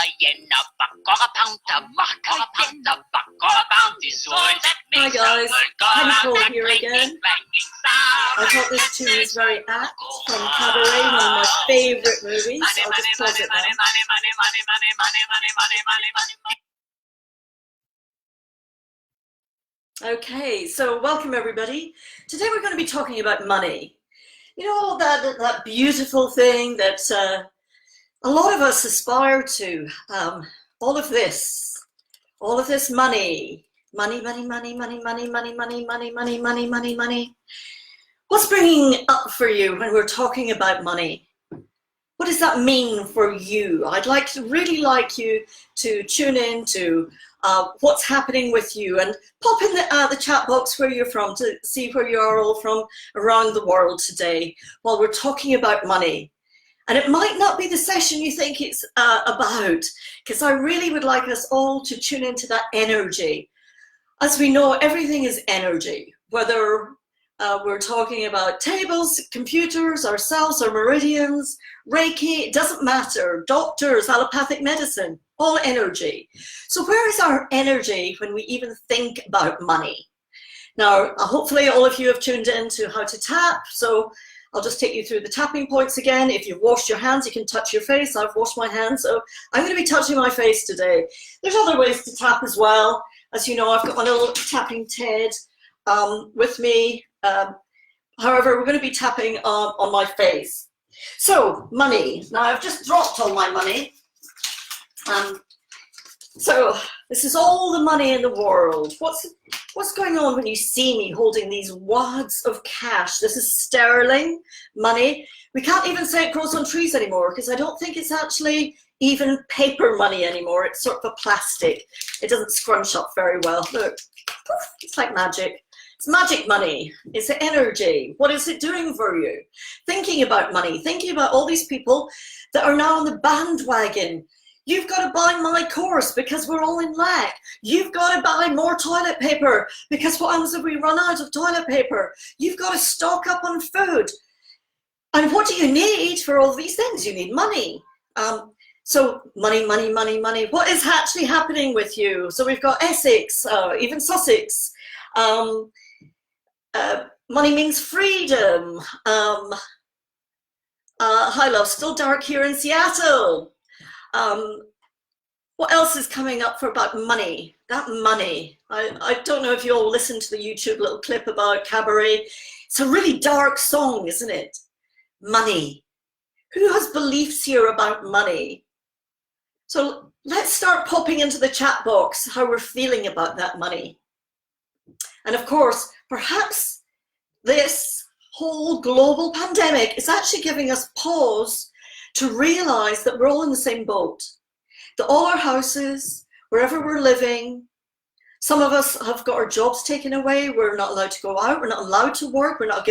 Hi guys, Nicole here again. I thought this tune was very apt from Cabaret, one of my favourite movies. I'll just pause it now. Okay, so welcome everybody. Today we're going to be talking about money. You know, that beautiful thing that a lot of us aspire to. All of this money. Money. What's bringing up for you when we're talking about money? What does that mean for you? I'd really like you to tune in to what's happening with you, and pop in the chat box where you're from to see where you are all from around the world today while we're talking about money. And it might not be the session you think it's about, because I really would like us all to tune into that energy. As we know, everything is energy, whether we're talking about tables, computers, ourselves, our meridians, Reiki, it doesn't matter, doctors, allopathic medicine, all energy. So where is our energy when we even think about money? Now, hopefully all of you have tuned in to how to tap, so I'll just take you through the tapping points again. If you've washed your hands, you can touch your face. I've washed my hands, so I'm going to be touching my face today. There's other ways to tap as well. As you know, I've got my little tapping TED with me. However, we're going to be tapping on my face. So, money. Now, I've just dropped all my money. So, this is all the money in the world. What's going on when you see me holding these wads of cash? This is sterling money. We can't even say it grows on trees anymore, because I don't think it's actually even paper money anymore. It's sort of a plastic. It doesn't scrunch up very well. Look, it's like magic. It's magic money. It's energy. What is it doing for you? Thinking about money, thinking about all these people that are now on the bandwagon. You've got to buy my course because we're all in lack. You've got to buy more toilet paper because what happens if we run out of toilet paper? You've got to stock up on food. And what do you need for all these things? You need money. So money. What is actually happening with you? So we've got Essex, even Sussex. Money means freedom. Hi love, still dark here in Seattle. What else is coming up for about money? That money. I don't know if you all listened to the YouTube little clip about Cabaret. It's a really dark song, isn't it? Money. Who has beliefs here about money? So let's start popping into the chat box how we're feeling about that money. And of course, perhaps this whole global pandemic is actually giving us pause to realize that we're all in the same boat. That all our houses, wherever we're living, some of us have got our jobs taken away. We're not allowed to go out. We're not allowed to work. We're not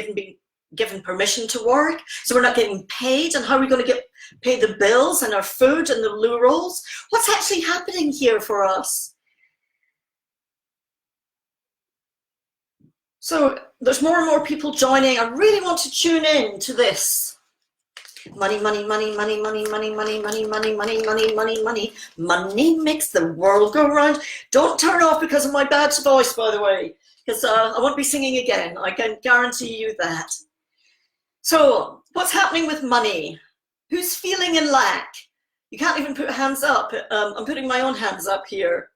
given permission to work. So we're not getting paid. And how are we going to pay the bills and our food and the loo rolls? What's actually happening here for us? So there's more and more people joining. I really want to tune in to this. Money. Money makes the world go round. Don't turn off because of my bad voice, by the way, because I won't be singing again. I can guarantee you that. So what's happening with money? Who's feeling in lack? You can't even put hands up. I'm putting my own hands up here.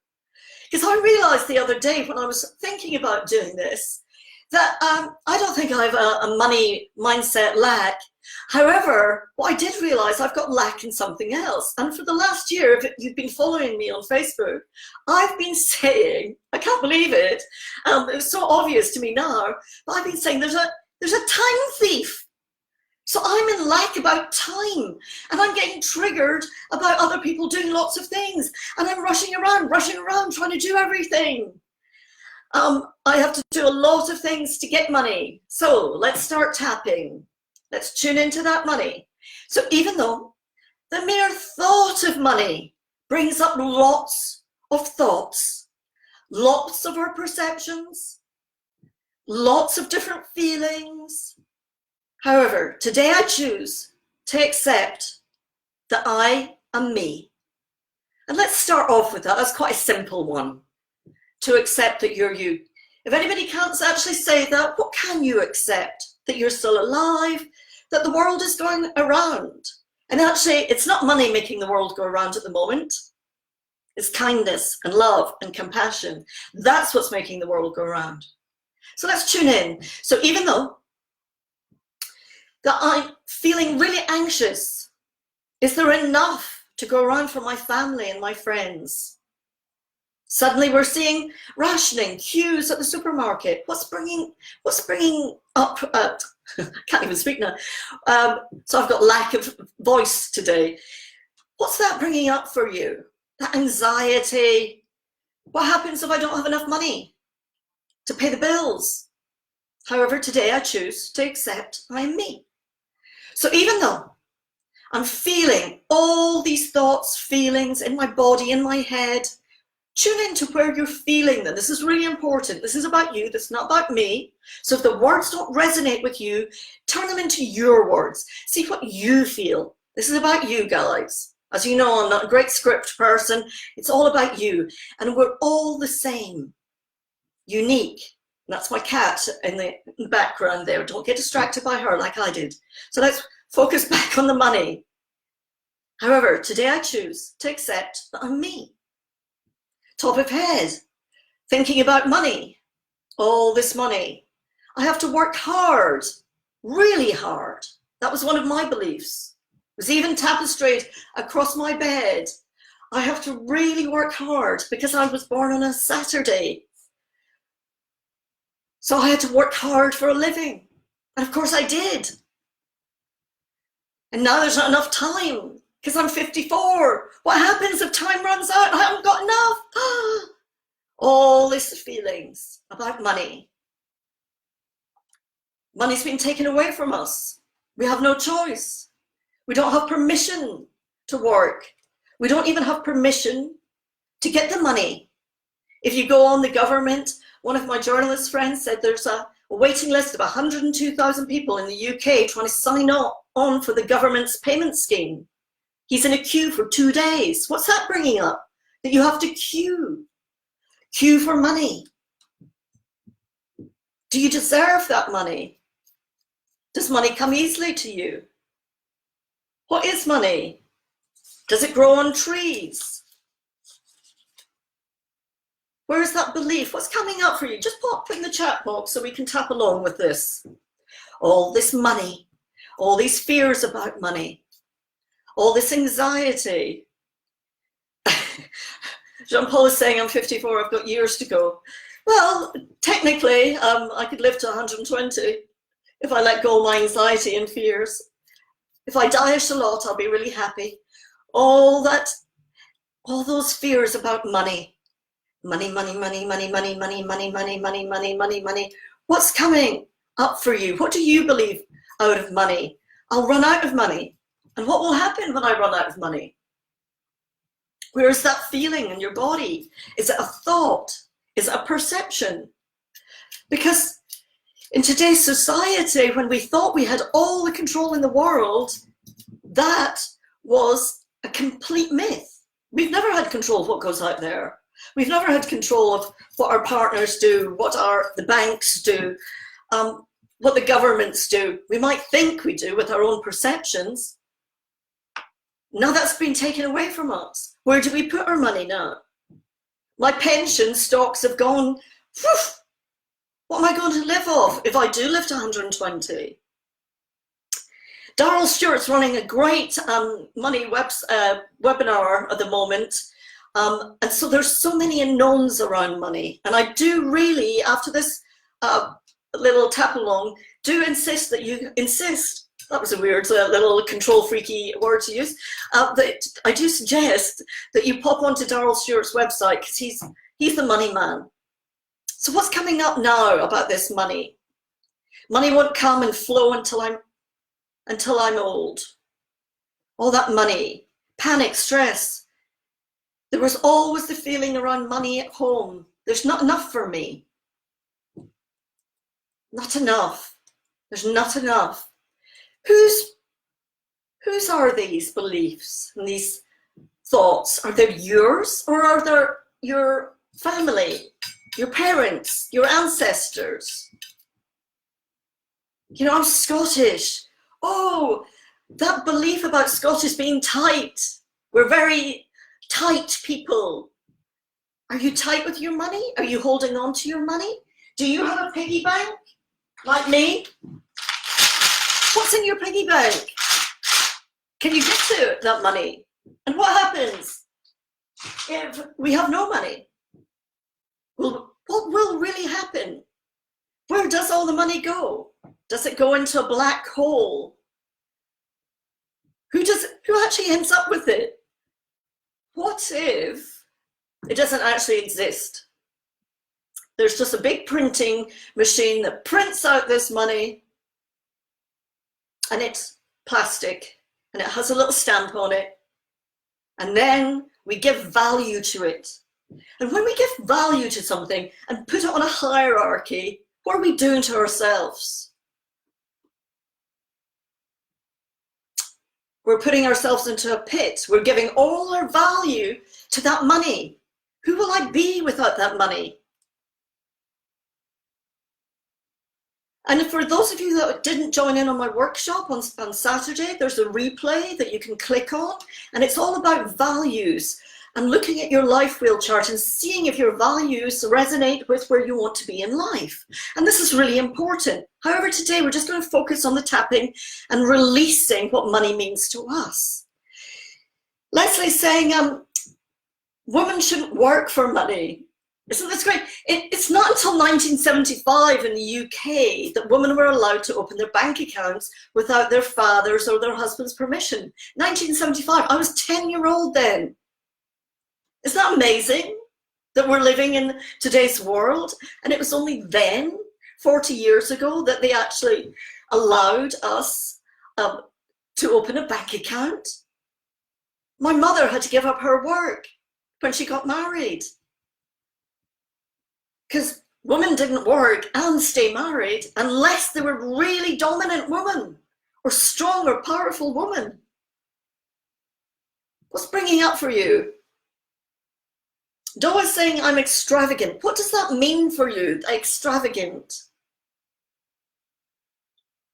Because I realized the other day when I was thinking about doing this, that I don't think I have a money mindset lack. However, what I did realize, I've got lack in something else. And for the last year, if you've been following me on Facebook, I've been saying, I can't believe it, it's so obvious to me now, but I've been saying there's a time thief. So I'm in lack about time, and I'm getting triggered about other people doing lots of things, and I'm rushing around, trying to do everything. I have to do a lot of things to get money. So let's start tapping. Let's tune into that money. So even though the mere thought of money brings up lots of thoughts, lots of our perceptions, lots of different feelings. However, today I choose to accept that I am me. And let's start off with that. That's quite a simple one, to accept that you're you. If anybody can't actually say that, what can you accept? That you're still alive, that the world is going around. And actually, it's not money making the world go around at the moment. It's kindness and love and compassion. That's what's making the world go around. So let's tune in. So even though that I'm feeling really anxious, is there enough to go around for my family and my friends? Suddenly we're seeing rationing, queues at the supermarket. What's bringing up, can't even speak now. So I've got lack of voice today. What's that bringing up for you? That anxiety. What happens if I don't have enough money to pay the bills? However, today I choose to accept I am me. So even though I'm feeling all these thoughts, feelings in my body, in my head, tune into where you're feeling them. This is really important. This is about you. This is not about me. So if the words don't resonate with you, turn them into your words. See what you feel. This is about you, guys. As you know, I'm not a great script person. It's all about you. And we're all the same. Unique. And that's my cat in the background there. Don't get distracted by her like I did. So let's focus back on the money. However, today I choose to accept that I'm me. Top of head, thinking about money, all this money. I have to work hard, really hard. That was one of my beliefs. It was even tapestried across my bed. I have to really work hard because I was born on a Saturday. So I had to work hard for a living. And of course I did. And now there's not enough time because I'm 54. What happens if time runs out? I haven't got enough. All these feelings about money. Money's been taken away from us. We have no choice. We don't have permission to work. We don't even have permission to get the money. If you go on the government, one of my journalist friends said there's a waiting list of 102,000 people in the UK trying to sign on for the government's payment scheme. He's in a queue for 2 days. What's that bringing up? That you have to queue for money. Do you deserve that money? Does money come easily to you? What is money? Does it grow on trees? Where is that belief? What's coming up for you? Just pop in the chat box so we can tap along with this. All this money, all these fears about money, all this anxiety. Jean-Paul is saying I'm 54, I've got years to go. Well, technically, I could live to 120 if I let go of my anxiety and fears. If I diet a lot, I'll be really happy. All those fears about money. Money, money, money, money, money, money, money, money, money, money, money, money. What's coming up for you? What do you believe out of money? I'll run out of money. And what will happen when I run out of money? Where is that feeling in your body? Is it a thought? Is it a perception? Because in today's society, when we thought we had all the control in the world, that was a complete myth. We've never had control of what goes out there. We've never had control of what our partners do, what the banks do, what the governments do. We might think we do with our own perceptions. Now that's been taken away from us. Where do we put our money now? My pension stocks have gone, whew, what am I going to live off if I do live to 120? Daryl Stewart's running a great money webinar at the moment. And so there's so many unknowns around money. And I do really, after this little tap along, do insist that you insist, that was a weird little control freaky word to use, that I do suggest that you pop onto Daryl Stewart's website because he's the money man. So what's coming up now about this money? Money won't come and flow until I'm old. All that money, panic, stress. There was always the feeling around money at home. There's not enough for me. Not enough. There's not enough. Whose are these beliefs and these thoughts? Are they yours, or are they your family, your parents, your ancestors? You know, I'm Scottish. Oh, that belief about Scottish being tight. We're very tight people. Are you tight with your money? Are you holding on to your money? Do you have a piggy bank like me? What's in your piggy bank? Can you get to that money? And what happens if we have no money? Well, what will really happen? Where does all the money go? Does it go into a black hole? Who actually ends up with it? What if it doesn't actually exist? There's just a big printing machine that prints out this money, and it's plastic, and it has a little stamp on it, and then we give value to it. And when we give value to something and put it on a hierarchy, what are we doing to ourselves? We're putting ourselves into a pit. We're giving all our value to that money. Who will I be without that money? And for those of you that didn't join in on my workshop on Saturday, there's a replay that you can click on, and it's all about values and looking at your life wheel chart and seeing if your values resonate with where you want to be in life. And this is really important. However, today we're just going to focus on the tapping and releasing what money means to us. Leslie's saying, women shouldn't work for money. Isn't this great? It's not until 1975 in the UK that women were allowed to open their bank accounts without their father's or their husband's permission. 1975, I was 10-year-old then. Isn't that amazing that we're living in today's world? And it was only then, 40 years ago, that they actually allowed us to open a bank account. My mother had to give up her work when she got married, because women didn't work and stay married unless they were really dominant women or strong or powerful women. What's bringing up for you? Doa is saying, I'm extravagant. What does that mean for you, extravagant?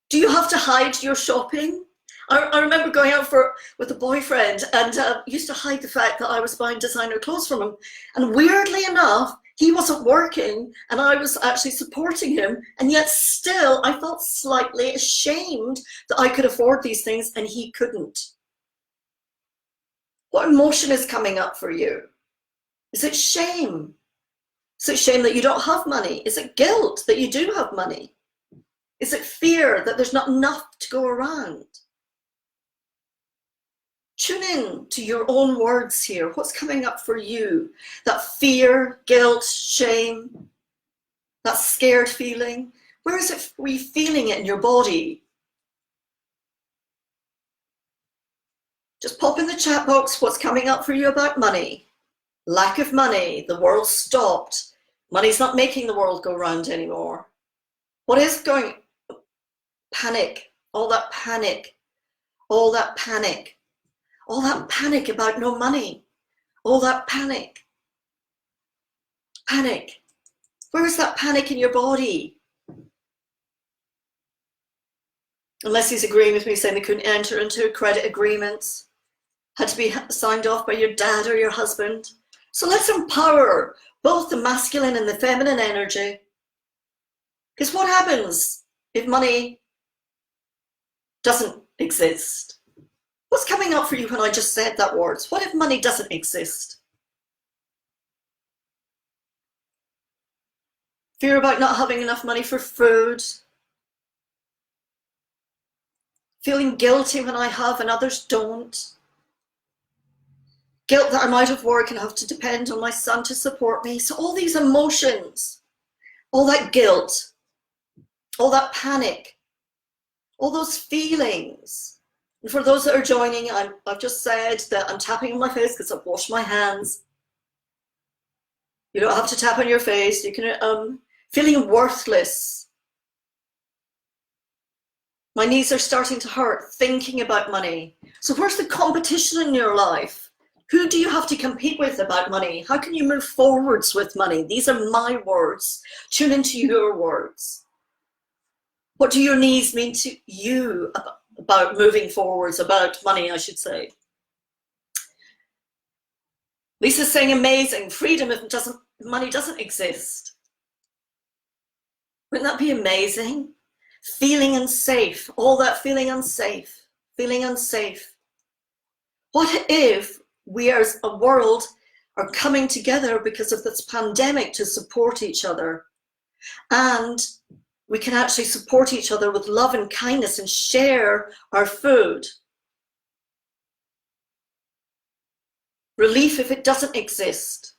Do you have to hide your shopping? I remember going out with a boyfriend and used to hide the fact that I was buying designer clothes from him. And weirdly enough, he wasn't working and I was actually supporting him. And yet still, I felt slightly ashamed that I could afford these things and he couldn't. What emotion is coming up for you? Is it shame? Is it shame that you don't have money? Is it guilt that you do have money? Is it fear that there's not enough to go around? Tune in to your own words here. What's coming up for you? That fear, guilt, shame, that scared feeling. Where is it? Are you feeling it in your body? Just pop in the chat box what's coming up for you about money. Lack of money, the world stopped. Money's not making the world go round anymore. What is going? Panic, all that panic, all that panic, all that panic about no money, all that panic. Panic. Where is that panic in your body? Unless he's agreeing with me saying they couldn't enter into credit agreements, had to be signed off by your dad or your husband. So let's empower both the masculine and the feminine energy. Because what happens if money doesn't exist? What's coming up for you when I just said that words? What if money doesn't exist? Fear about not having enough money for food. Feeling guilty when I have and others don't. Guilt that I'm out of work and have to depend on my son to support me. So all these emotions, all that guilt, all that panic, all those feelings. And for those that are joining, I've just said that I'm tapping on my face because I've washed my hands. You don't have to tap on your face. You can, feeling worthless. My knees are starting to hurt thinking about money. So where's the competition in your life? Who do you have to compete with about money? How can you move forwards with money? These are my words. Tune into your words. What do your needs mean to you about moving forwards, about money, I should say? Lisa's saying amazing. Freedom if money doesn't exist. Wouldn't that be amazing? Feeling unsafe, all that feeling unsafe. What if we as a world are coming together because of this pandemic to support each other, and we can actually support each other with love and kindness and share our food? Relief if it doesn't exist.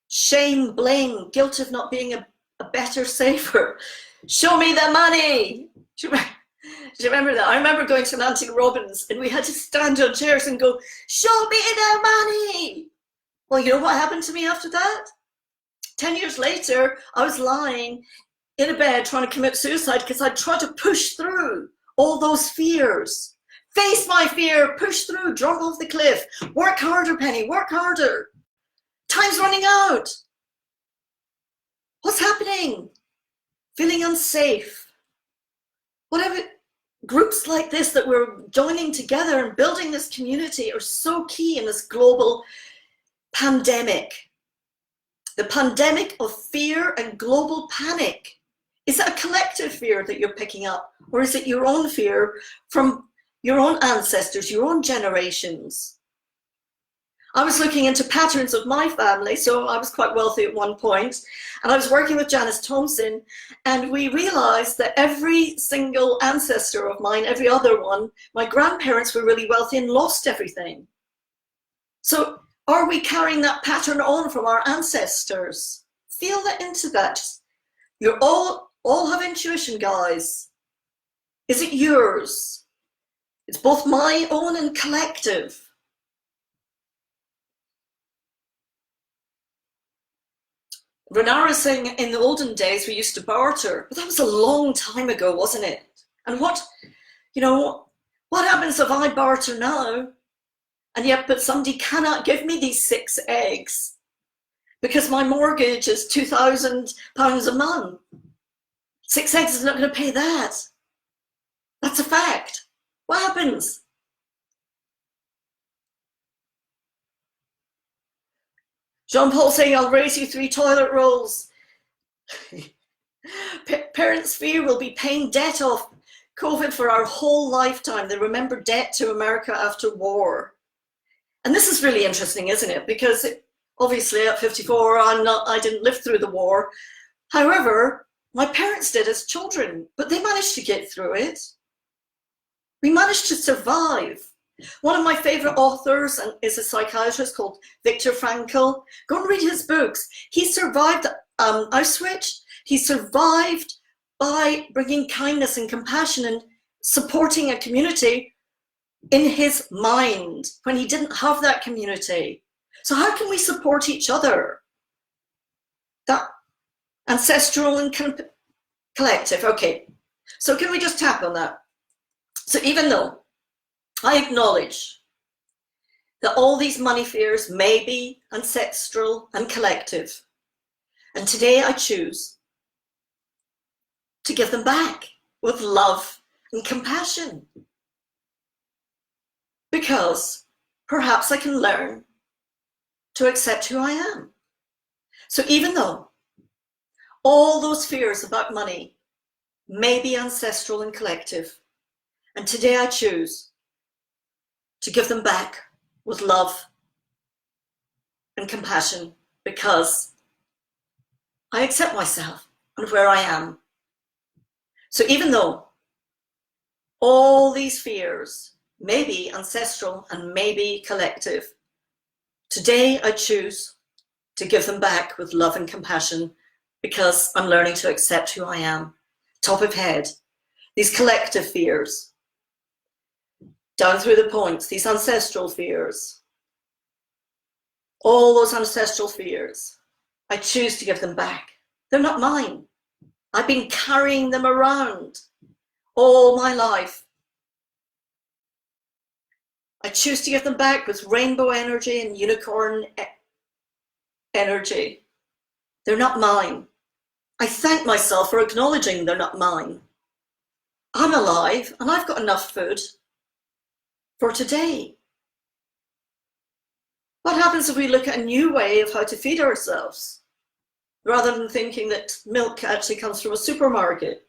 Shame, blame, guilt of not being a better saver. Show me the money. Do you remember that? I remember going to Nancy Robbins and we had to stand on chairs and go, show me the money. Well, you know what happened to me after that? 10 years later, I was lying in a bed trying to commit suicide because I tried to push through all those fears. Face my fear, push through, jump off the cliff. Work harder, Penny, work harder. Time's running out. What's happening? Feeling unsafe. Whatever. Groups like this that we're joining together and building this community are so key in this global pandemic. The pandemic of fear and global panic. Is it a collective fear that you're picking up, or is it your own fear from your own ancestors, your own generations? I was looking into patterns of my family, so I was quite wealthy at one point, and I was working with Janice Thompson, and we realized that every single ancestor of mine, every other one, my grandparents were really wealthy and lost everything. So are we carrying that pattern on from our ancestors? Feel that into that. You all have intuition, guys. Is it yours? It's both my own and collective. Renara is saying in the olden days we used to barter, but that was a long time ago, wasn't it? And what happens if I barter now, and yet but somebody cannot give me these 6 eggs because my mortgage is £2,000 a month? 6 eggs is not going to pay that. That's a fact. What happens? Jean-Paul saying, I'll raise you 3 toilet rolls. Parents' fear will be paying debt off COVID for our whole lifetime. They remember debt to America after war. And this is really interesting, isn't it? Because obviously at 54, I didn't live through the war. However, my parents did as children, but they managed to get through it. We managed to survive. One of my favorite authors is a psychiatrist called Viktor Frankl. Go and read his books. He survived Auschwitz. He survived by bringing kindness and compassion and supporting a community in his mind when he didn't have that community. So how can we support each other? That ancestral and collective. Okay, so can we just tap on that? So even though I acknowledge that all these money fears may be ancestral and collective, and today I choose to give them back with love and compassion, because perhaps I can learn to accept who I am. So even though all those fears about money may be ancestral and collective, and today I choose to give them back with love and compassion, because I accept myself and where I am. So even though all these fears may be ancestral and may be collective, today I choose to give them back with love and compassion, because I'm learning to accept who I am. Top of head, these collective fears, down through the points, these ancestral fears, all those ancestral fears, I choose to give them back. They're not mine. I've been carrying them around all my life. I choose to give them back with rainbow energy and unicorn energy. They're not mine. I thank myself for acknowledging they're not mine. I'm alive and I've got enough food for today. What happens if we look at a new way of how to feed ourselves, rather than thinking that milk actually comes from a supermarket?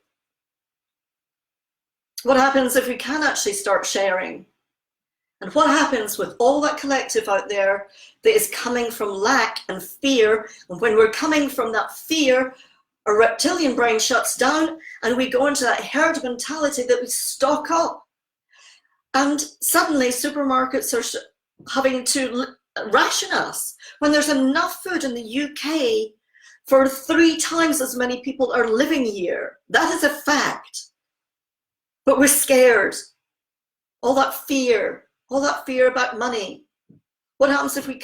What happens if we can actually start sharing? And what happens with all that collective out there that is coming from lack and fear? And when we're coming from that fear, our reptilian brain shuts down and we go into that herd mentality that we stock up. And suddenly supermarkets are having to ration us when there's enough food in the UK for 3 times as many people are living here. That is a fact. But we're scared. All that fear about money. What happens if we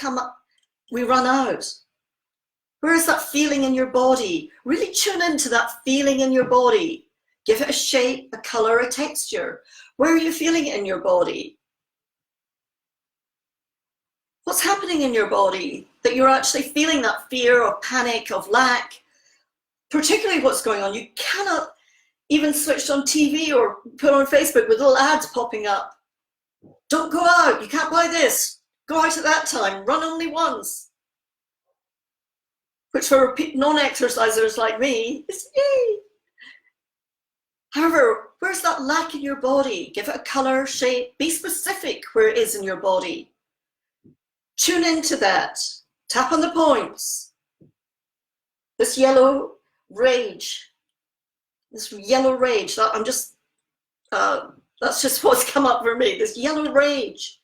run out? Where is that feeling in your body? Really tune into that feeling in your body. Give it a shape, a color, a texture. Where are you feeling it in your body? What's happening in your body that you're actually feeling that fear or panic of lack? Particularly what's going on. You cannot even switch on TV or put on Facebook with little ads popping up. Don't go out. You can't buy this. Go out at that time. Run only once. Which for non-exercisers like me is yay. However, where's that lack in your body? Give it a color, shape. Be specific where it is in your body. Tune into that. Tap on the points. This yellow rage. This yellow rage. That's just what's come up for me. This yellow rage.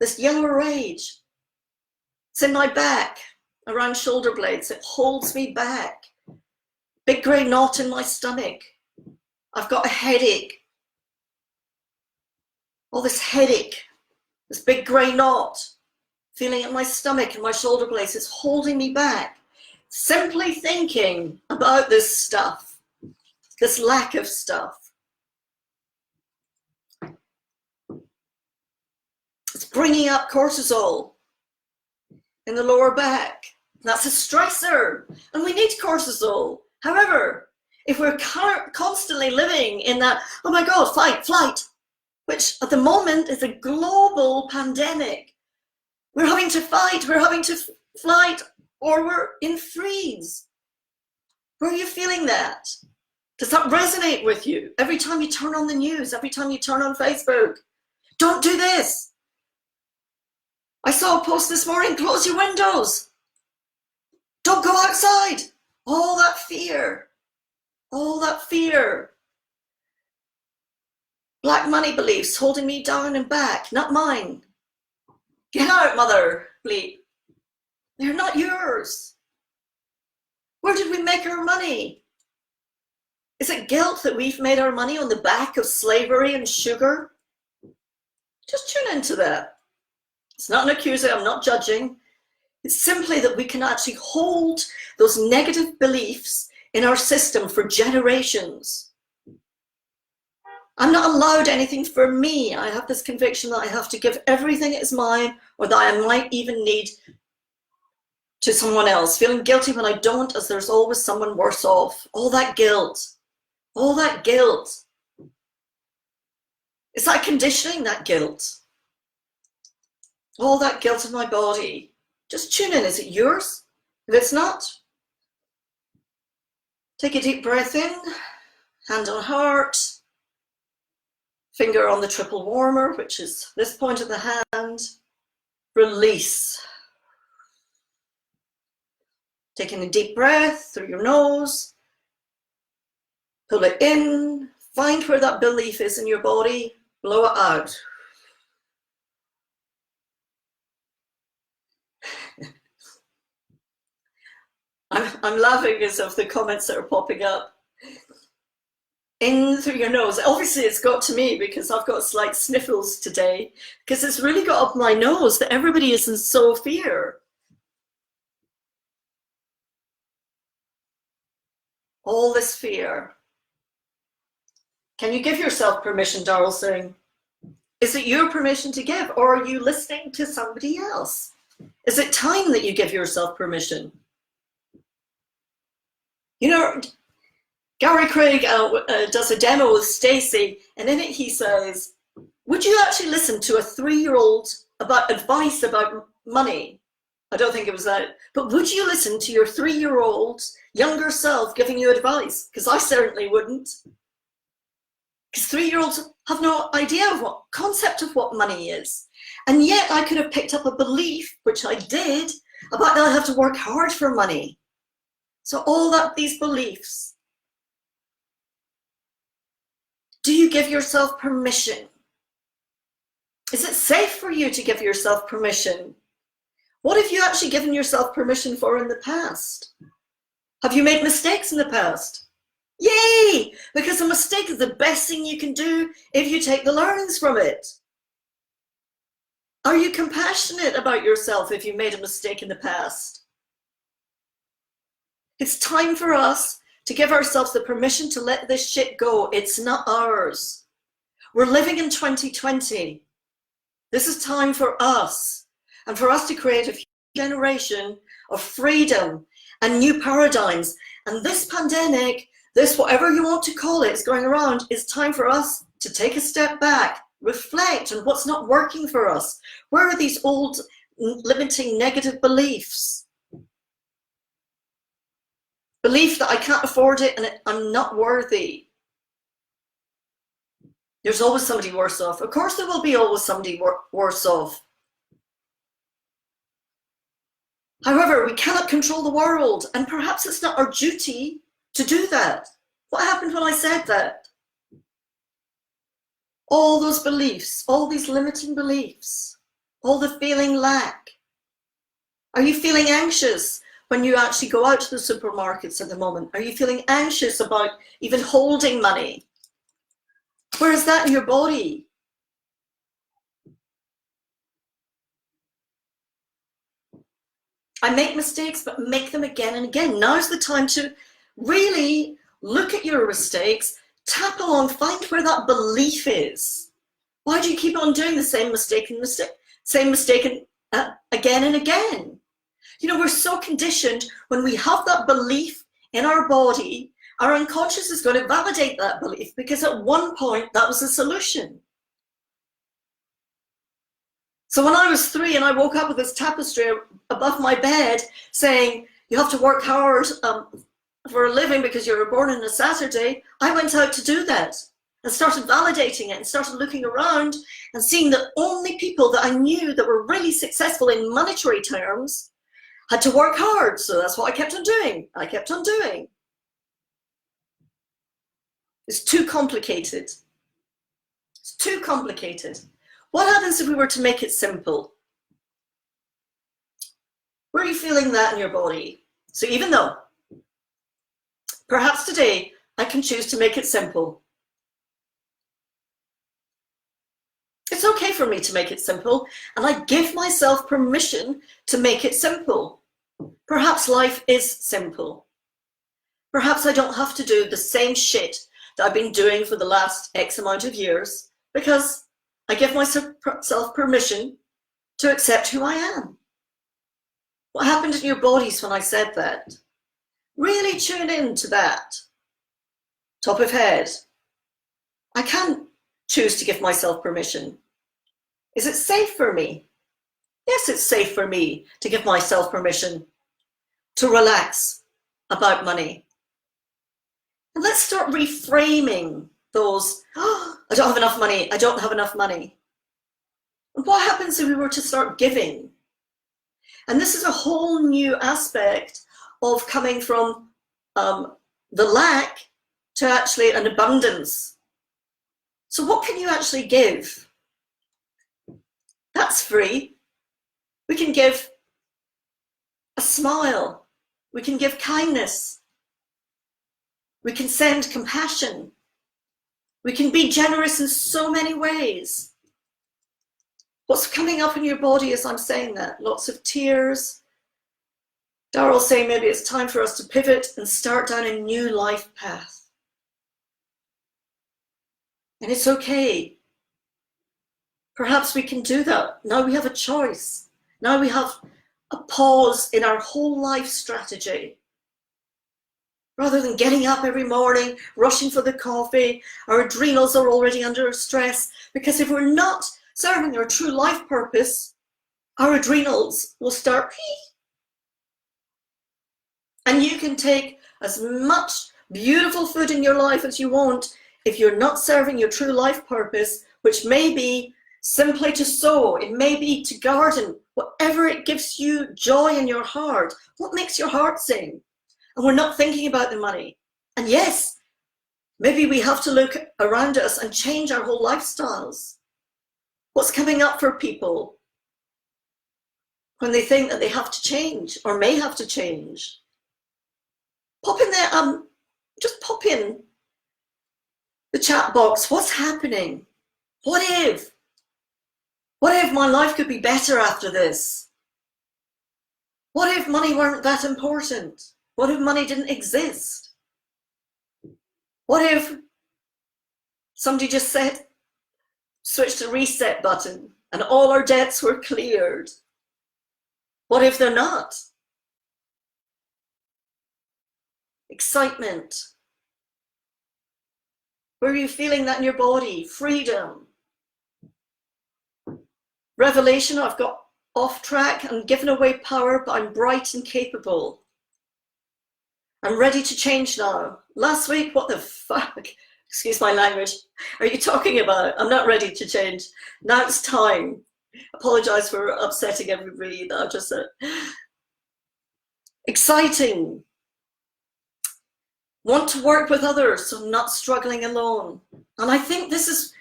This yellow rage. It's in my back, around shoulder blades. It holds me back. Big grey knot in my stomach. I've got a headache. All this headache. This big grey knot. Feeling in my stomach and my shoulder blades. It's holding me back. Simply thinking about this stuff. This lack of stuff. It's bringing up cortisol in the lower back. That's a stressor, and we need cortisol. However, if we're constantly living in that, oh my God, fight, flight, which at the moment is a global pandemic. We're having to fight, we're having to flight, or we're in freeze. Where are you feeling that? Does that resonate with you? Every time you turn on the news, every time you turn on Facebook, don't do this. I saw a post this morning, close your windows. Don't go outside. All that fear. All that fear. Black money beliefs holding me down and back, not mine. Get out, mother, bleep. They're not yours. Where did we make our money? Is it guilt that we've made our money on the back of slavery and sugar? Just tune into that. It's not an accusing, I'm not judging. It's simply that we can actually hold those negative beliefs in our system for generations. I'm not allowed anything for me. I have this conviction that I have to give everything that is mine, or that I might even need to someone else. Feeling guilty when I don't, as there's always someone worse off. All that guilt. All that guilt. It's like conditioning, that guilt. All that guilt in my body. Just tune in. Is it yours? If it's not, take a deep breath in, hand on heart, finger on the triple warmer, which is this point of the hand. Release. Taking a deep breath through your nose. Pull it in. Find where that belief is in your body. Blow it out. I'm laughing because of the comments that are popping up. In through your nose. Obviously it's got to me because I've got slight sniffles today, because it's really got up my nose that everybody is in so fear. All this fear. Can you give yourself permission, Darrell Singh? Is it your permission to give, or are you listening to somebody else? Is it time that you give yourself permission? You know, Gary Craig does a demo with Stacey, and in it he says, would you actually listen to a 3-year-old about advice about money? I don't think it was that, but would you listen to your 3-year-old younger self giving you advice? Because I certainly wouldn't. Because 3-year-olds have no idea of what concept of what money is. And yet I could have picked up a belief, which I did, about that I have to work hard for money. So all that, these beliefs. Do you give yourself permission? Is it safe for you to give yourself permission? What have you actually given yourself permission for in the past? Have you made mistakes in the past? Yay! Because a mistake is the best thing you can do if you take the learnings from it. Are you compassionate about yourself if you made a mistake in the past? It's time for us to give ourselves the permission to let this shit go. It's not ours. We're living in 2020. This is time for us, and for us to create a generation of freedom and new paradigms. And this pandemic, this whatever you want to call it, is going around. It's time for us to take a step back, reflect on what's not working for us. Where are these old limiting negative beliefs? Belief that I can't afford it and I'm not worthy. There's always somebody worse off. Of course there will be always somebody worse off. However, we cannot control the world, and perhaps it's not our duty to do that. What happened when I said that? All those beliefs, all these limiting beliefs, all the feeling lack. Are you feeling anxious when you actually go out to the supermarkets at the moment? Are you feeling anxious about even holding money? Where is that in your body? I make mistakes, but make them again and again. Now's the time to really look at your mistakes, tap along, find where that belief is. Why do you keep on doing the same mistake again and again? You know, we're so conditioned. When we have that belief in our body, our unconscious is going to validate that belief, because at one point that was the solution. So when I was 3 and I woke up with this tapestry above my bed saying, you have to work hard for a living because you were born on a Saturday, I went out to do that and started validating it and started looking around and seeing that only people that I knew that were really successful in monetary terms had to work hard. So that's what I kept on doing. I kept on doing. It's too complicated. It's too complicated. What happens if we were to make it simple? Where are you feeling that in your body? So even though, perhaps today, I can choose to make it simple. It's okay for me to make it simple, and I give myself permission to make it simple. Perhaps life is simple. Perhaps I don't have to do the same shit that I've been doing for the last X amount of years, because I give myself permission to accept who I am. What happened in your bodies when I said that? Really tune in to that. Top of head. I can choose to give myself permission. Is it safe for me? Yes, it's safe for me to give myself permission to relax about money. And let's start reframing those, oh, I don't have enough money, I don't have enough money. And what happens if we were to start giving? And this is a whole new aspect of coming from the lack to actually an abundance. So what can you actually give? That's free. We can give a smile. We can give kindness. We can send compassion. We can be generous in so many ways. What's coming up in your body as I'm saying that? Lots of tears. Daryl's saying maybe it's time for us to pivot and start down a new life path. And it's okay. perhaps we can do that. Now we have a choice. Now we have a pause in our whole life strategy. Rather than getting up every morning, rushing for the coffee, our adrenals are already under stress, because if we're not serving our true life purpose, our adrenals will start. And you can take as much beautiful food in your life as you want. If you're not serving your true life purpose, which may be simply to sow, it may be to garden, whatever it gives you joy in your heart, what makes your heart sing? And we're not thinking about the money. And yes, maybe we have to look around us and change our whole lifestyles. What's coming up for people when they think that they have to change or may have to change? Pop in there, just pop in the chat box. What's happening? What if my life could be better after this? What if money weren't that important? What if money didn't exist? What if somebody just said, switch the reset button and all our debts were cleared? What if they're not? Excitement. Where are you feeling that in your body? Freedom. Revelation, I've got off track and given away power, but I'm bright and capable. I'm ready to change now. Last week, what the fuck, excuse my language, are you talking about? I'm not ready to change. Now it's time. Apologize for upsetting everybody that I've just said. Exciting. Want to work with others, so I'm not struggling alone. And I think this is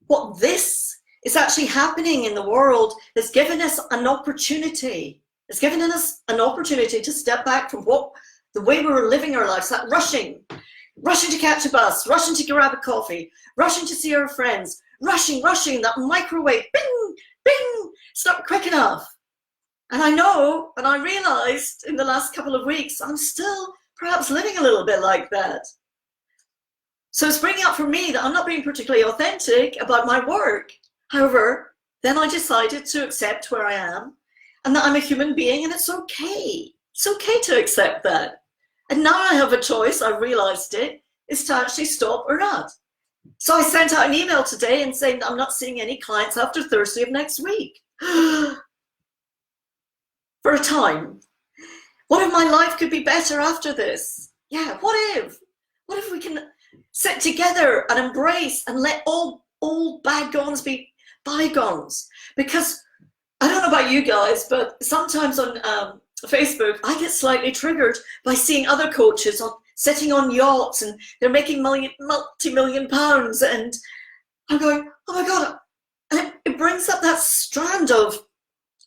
what this is actually happening in the world. It's given us an opportunity. It's given us an opportunity to step back from the way we were living our lives, that rushing to catch a bus, rushing to grab a coffee, rushing to see our friends, rushing, that microwave, bing, bing, it's not quick enough. And I know, and I realized in the last couple of weeks, I'm still perhaps living a little bit like that. So it's bringing up for me that I'm not being particularly authentic about my work. However, then I decided to accept where I am and that I'm a human being, and it's okay. It's okay to accept that. And now I have a choice, I realized it, is to actually stop or not. So I sent out an email today and saying that I'm not seeing any clients after Thursday of next week. For a time. What if my life could be better after this? Yeah, what if? What if we can sit together and embrace and let all bygones be bygones? Because I don't know about you guys, but sometimes on Facebook, I get slightly triggered by seeing other coaches sitting on yachts and they're making multi-million pounds, and I'm going, oh my God. And it brings up that strand of,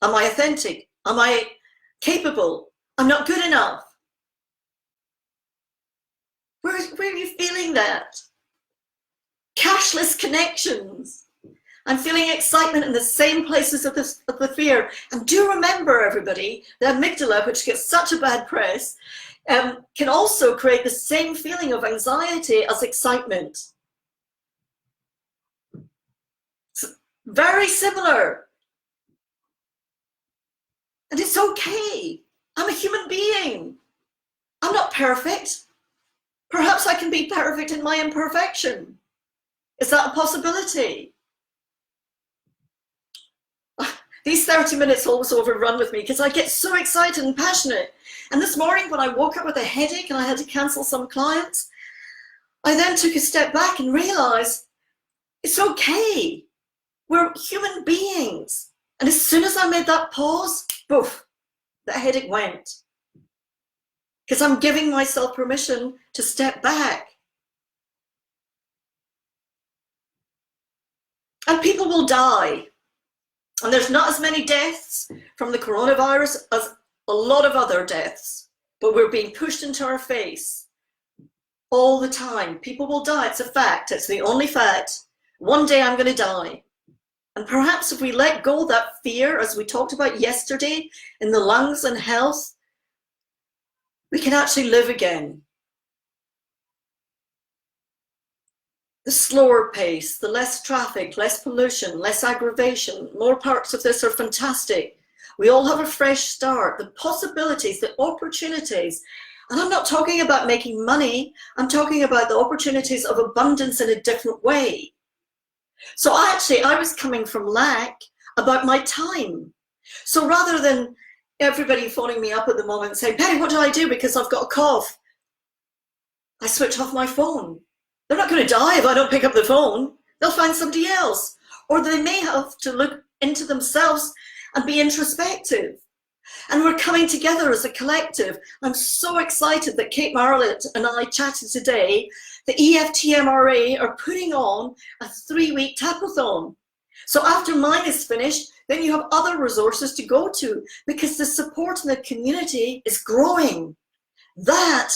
am I authentic? Am I capable? I'm not good enough. Where are you feeling that? Cashless connections. I'm feeling excitement in the same places of the fear. And do remember, everybody, the amygdala, which gets such a bad press, can also create the same feeling of anxiety as excitement. It's very similar. And it's okay. I'm a human being. I'm not perfect. Perhaps I can be perfect in my imperfection. Is that a possibility? These 30 minutes always overrun with me because I get so excited and passionate. And this morning when I woke up with a headache and I had to cancel some clients, I then took a step back and realized it's okay. We're human beings. And as soon as I made that pause, poof, that headache went. Because I'm giving myself permission to step back. And people will die. And there's not as many deaths from the coronavirus as a lot of other deaths, but we're being pushed into our face all the time. People will die, it's a fact, it's the only fact. One day I'm going to die. And perhaps if we let go of that fear, as we talked about yesterday, in the lungs and health, we can actually live again. the slower pace, the less traffic, less pollution, less aggravation. More parts of this are fantastic. We all have a fresh start. The possibilities, the opportunities. And I'm not talking about making money. I'm talking about the opportunities of abundance in a different way. So I was coming from lack about my time. So rather than everybody phoning me up at the moment saying, Penny, what do I do because I've got a cough? I switch off my phone. They're not going to die if I don't pick up the phone. They'll find somebody else. Or they may have to look into themselves and be introspective. And we're coming together as a collective. I'm so excited that Kate Marlett and I chatted today. The EFTMRA are putting on a 3-week tapathon. So after mine is finished, then you have other resources to go to because the support in the community is growing. That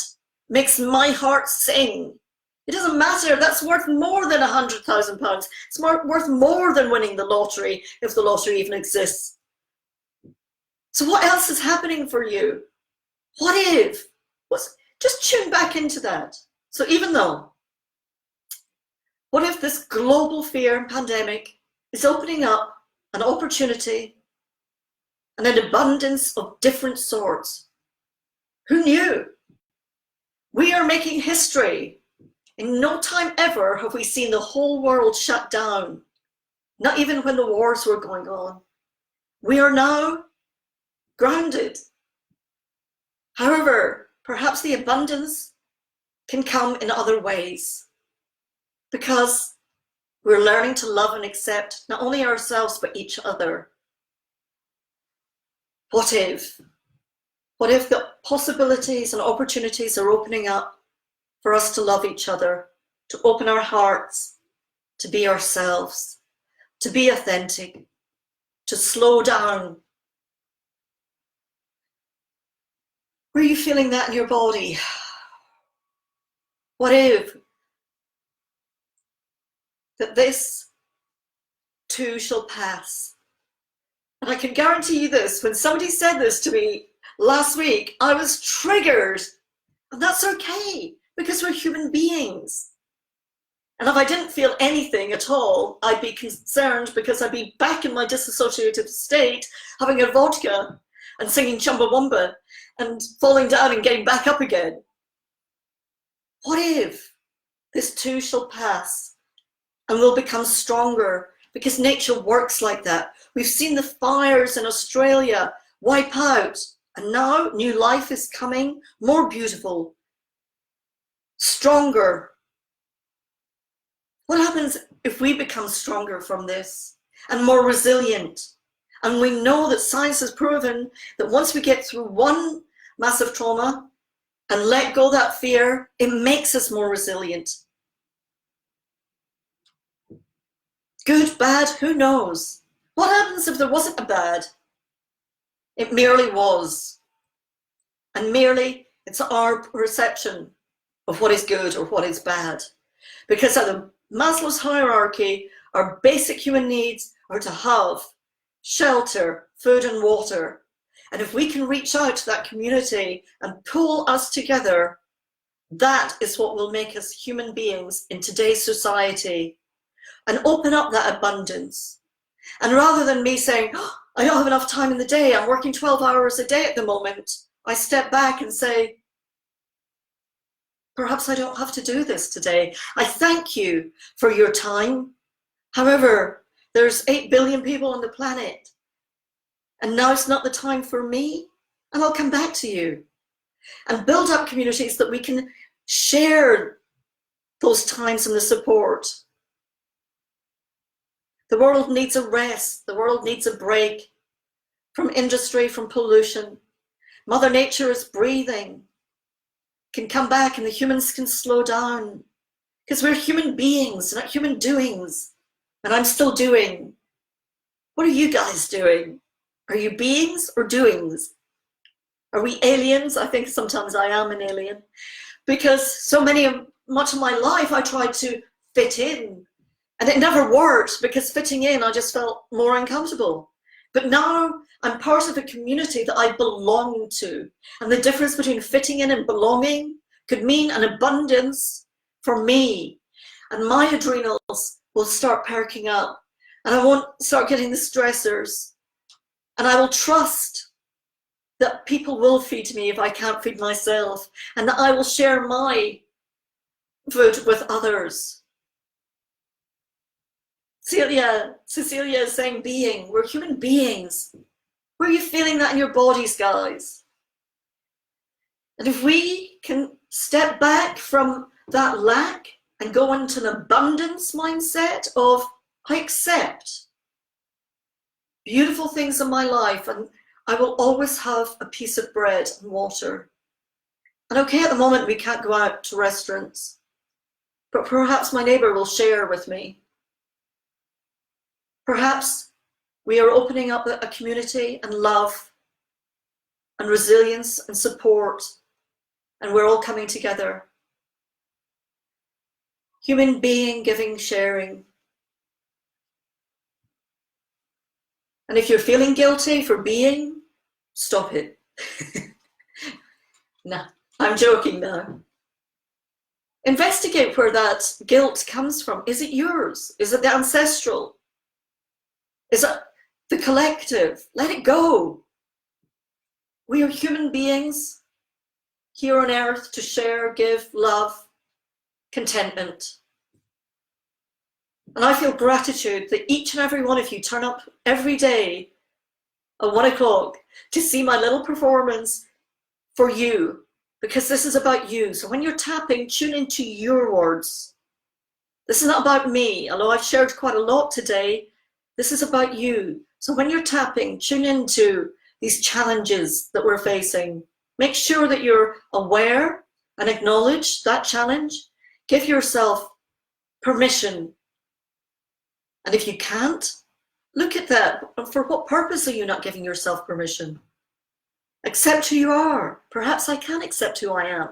makes my heart sing. It doesn't matter, that's worth more than £100,000. It's worth more than winning the lottery, if the lottery even exists. So what else is happening for you? What if? Just tune back into that. So what if this global fear and pandemic is opening up an opportunity and an abundance of different sorts? Who knew? We are making history. In no time ever have we seen the whole world shut down, not even when the wars were going on. We are now grounded. However, perhaps the abundance can come in other ways because we're learning to love and accept not only ourselves, but each other. What if? What if the possibilities and opportunities are opening up for us to love each other, to open our hearts, to be ourselves, to be authentic, to slow down? Are you feeling that in your body? What if that this too shall pass? And I can guarantee you this, when somebody said this to me last week, I was triggered. And that's okay, because we're human beings. And if I didn't feel anything at all, I'd be concerned because I'd be back in my disassociative state, having a vodka and singing Chumbawamba and falling down and getting back up again. What if this too shall pass and we'll become stronger? Because nature works like that. We've seen the fires in Australia wipe out, and now new life is coming, more beautiful, stronger. What happens if we become stronger from this and more resilient? And we know that science has proven that once we get through one massive trauma and let go that fear, it makes us more resilient. Good, bad, who knows? What happens if there wasn't a bad? It merely was. And merely it's our perception of what is good or what is bad. Because at the Maslow's hierarchy, our basic human needs are to have shelter, food and water. And if we can reach out to that community and pull us together, that is what will make us human beings in today's society and open up that abundance. And rather than me saying, oh, I don't have enough time in the day, I'm working 12 hours a day at the moment, I step back and say, perhaps I don't have to do this today. I thank you for your time. However, there's 8 billion people on the planet, and now it's not the time for me, and I'll come back to you and build up communities that we can share those times and the support. The world needs a rest. The world needs a break from industry, from pollution. Mother Nature is breathing, can come back, and the humans can slow down because we're human beings, not human doings. And I'm still doing. What are you guys doing? Are you beings or doings? Are we aliens? I think sometimes I am an alien because much of my life I tried to fit in. And it never worked because fitting in, I just felt more uncomfortable. But now I'm part of a community that I belong to. And the difference between fitting in and belonging could mean an abundance for me. and my adrenals will start perking up, and I won't start getting the stressors, and I will trust that people will feed me if I can't feed myself, and that I will share my food with others. Cecilia is saying being. We're human beings. Where are you feeling that in your bodies, guys? And if we can step back from that lack and go into an abundance mindset of, I accept beautiful things in my life, and I will always have a piece of bread and water. And okay, at the moment we can't go out to restaurants, but perhaps my neighbor will share with me. Perhaps we are opening up a community and love and resilience and support, and we're all coming together. Human being, giving, sharing. And if you're feeling guilty for being, stop it. Nah, I'm joking now. Investigate where that guilt comes from. Is it yours? Is it the ancestral? Is it the collective? Let it go. We are human beings here on earth to share, give, love, contentment. And I feel gratitude that each and every one of you turn up every day at 1 o'clock to see my little performance for you, because this is about you. So when you're tapping, tune into your words. This is not about me, although I've shared quite a lot today. This is about you. So when you're tapping, tune into these challenges that we're facing. Make sure that you're aware and acknowledge that challenge. Give yourself permission. And if you can't, look at that. For what purpose are you not giving yourself permission? Accept who you are. Perhaps I can accept who I am.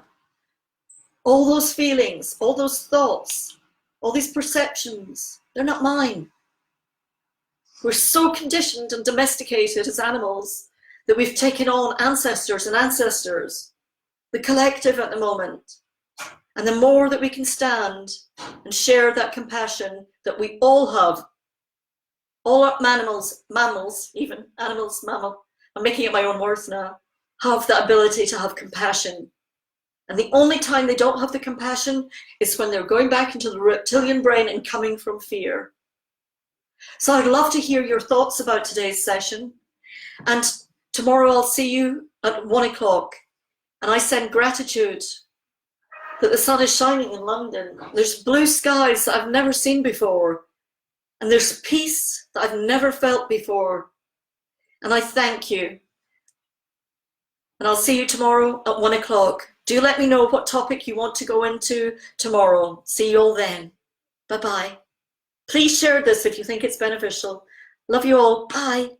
All those feelings, all those thoughts, all these perceptions, they're not mine. We're so conditioned and domesticated as animals that we've taken on ancestors and ancestors, the collective at the moment. And the more that we can stand and share that compassion that we all have, all our mammals, even animals, mammal, I'm making up my own words now, have that ability to have compassion. And the only time they don't have the compassion is when they're going back into the reptilian brain and coming from fear. So I'd love to hear your thoughts about today's session. And tomorrow I'll see you at 1 o'clock. And I send gratitude that the sun is shining in London. There's blue skies that I've never seen before. And there's peace that I've never felt before. And I thank you. And I'll see you tomorrow at 1 o'clock. Do let me know what topic you want to go into tomorrow. See you all then. Bye-bye. Please share this if you think it's beneficial. Love you all. Bye.